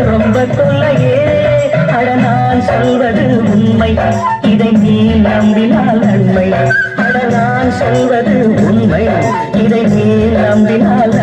ரொம்ப தொல்லையே அட நான் சொல்வது உண்மை இதை நீ நம்பினால் நன்மை அட நான் சொல்வது உண்மை இதை நீ நம்பினால்